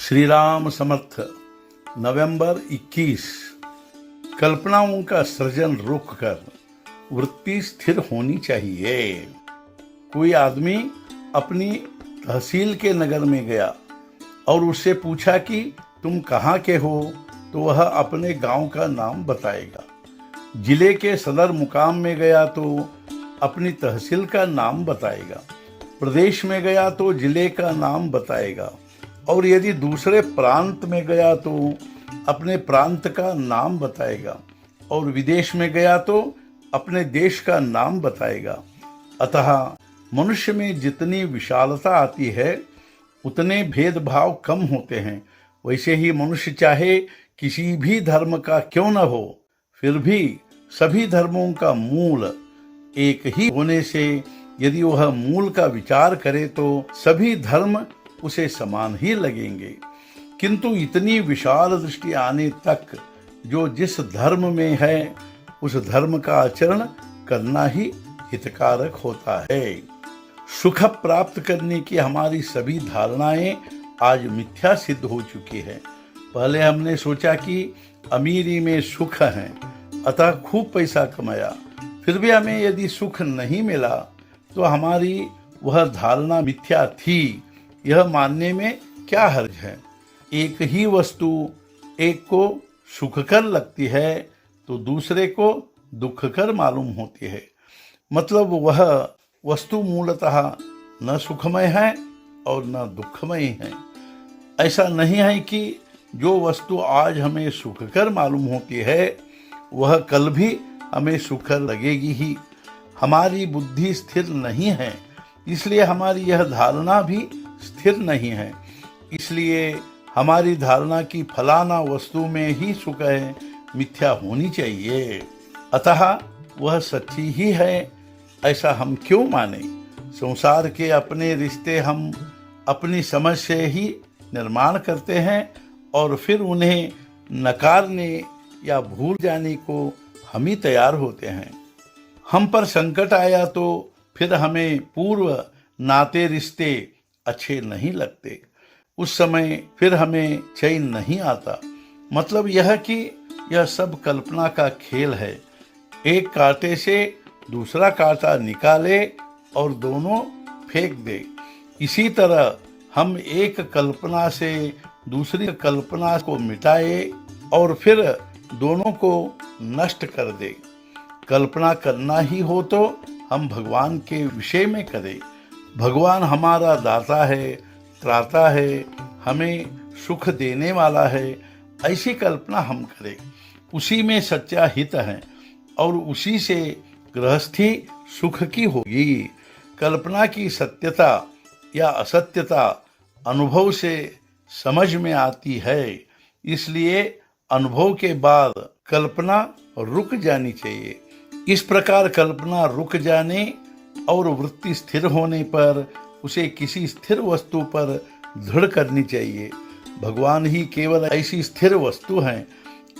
श्री राम समर्थ। नवंबर 21। कल्पनाओं का सृजन रोककर वृत्ति स्थिर होनी चाहिए। कोई आदमी अपनी तहसील के नगर में गया और उससे पूछा कि तुम कहाँ के हो, तो वह अपने गांव का नाम बताएगा। जिले के सदर मुकाम में गया तो अपनी तहसील का नाम बताएगा। प्रदेश में गया तो जिले का नाम बताएगा, और यदि दूसरे प्रांत में गया तो अपने प्रांत का नाम बताएगा, और विदेश में गया तो अपने देश का नाम बताएगा। अतः मनुष्य में जितनी विशालता आती है उतने भेदभाव कम होते हैं। वैसे ही मनुष्य चाहे किसी भी धर्म का क्यों न हो, फिर भी सभी धर्मों का मूल एक ही होने से यदि वह मूल का विचार करे तो सभी धर्म उसे समान ही लगेंगे। किंतु इतनी विशाल दृष्टि आने तक जो जिस धर्म में है उस धर्म का आचरण करना ही हितकारक होता है। सुख प्राप्त करने की हमारी सभी धारणाएं आज मिथ्या सिद्ध हो चुकी है। पहले हमने सोचा कि अमीरी में सुख है, अतः खूब पैसा कमाया, फिर भी हमें यदि सुख नहीं मिला तो हमारी वह धारणा मिथ्या थी, यह मानने में क्या हर्ज है। एक ही वस्तु एक को सुखकर लगती है तो दूसरे को दुखकर मालूम होती है। मतलब वह वस्तु मूलतः न सुखमय है और न दुखमय है। ऐसा नहीं है कि जो वस्तु आज हमें सुखकर मालूम होती है वह कल भी हमें सुखकर लगेगी ही। हमारी बुद्धि स्थिर नहीं है, इसलिए हमारी यह धारणा भी स्थिर नहीं है। इसलिए हमारी धारणा की फलाना वस्तु में ही सुख है मिथ्या होनी चाहिए। अतः वह सच्ची ही है ऐसा हम क्यों माने। संसार के अपने रिश्ते हम अपनी समझ से ही निर्माण करते हैं और फिर उन्हें नकारने या भूल जाने को हम ही तैयार होते हैं। हम पर संकट आया तो फिर हमें पूर्व नाते रिश्ते अच्छे नहीं लगते, उस समय फिर हमें चैन नहीं आता। मतलब यह कि यह सब कल्पना का खेल है। एक कांटे से दूसरा कांटा निकाले और दोनों फेंक दे। इसी तरह हम एक कल्पना से दूसरी कल्पना को मिटाए और फिर दोनों को नष्ट कर दे। कल्पना करना ही हो तो हम भगवान के विषय में करें। भगवान हमारा दाता है, त्राता है, हमें सुख देने वाला है, ऐसी कल्पना हम करें। उसी में सच्चा हित है और उसी से गृहस्थी सुख की होगी। कल्पना की सत्यता या असत्यता अनुभव से समझ में आती है, इसलिए अनुभव के बाद कल्पना रुक जानी चाहिए। इस प्रकार कल्पना रुक जाने और वृत्ति स्थिर होने पर उसे किसी स्थिर वस्तु पर दृढ़ करनी चाहिए। भगवान ही केवल ऐसी स्थिर वस्तु हैं।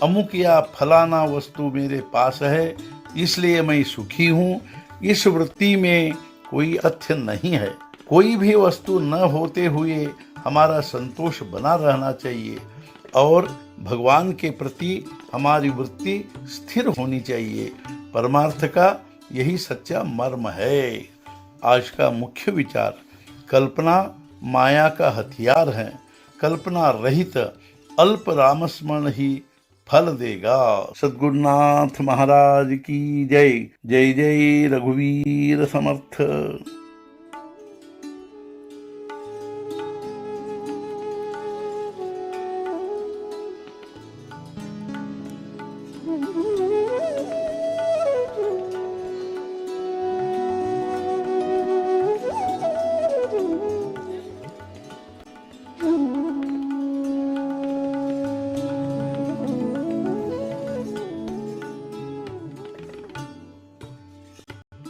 अमुक या फलाना वस्तु मेरे पास है इसलिए मैं सुखी हूँ, इस वृत्ति में कोई तथ्य नहीं है। कोई भी वस्तु न होते हुए हमारा संतोष बना रहना चाहिए और भगवान के प्रति हमारी वृत्ति स्थिर होनी चाहिए। परमार्थ का यही सच्चा मर्म है। आज का मुख्य विचार, कल्पना माया का हथियार है। कल्पना रहित अल्प रामस्मरण ही फल देगा। सद्गुरुनाथ महाराज की जय। जय जय रघुवीर समर्थ।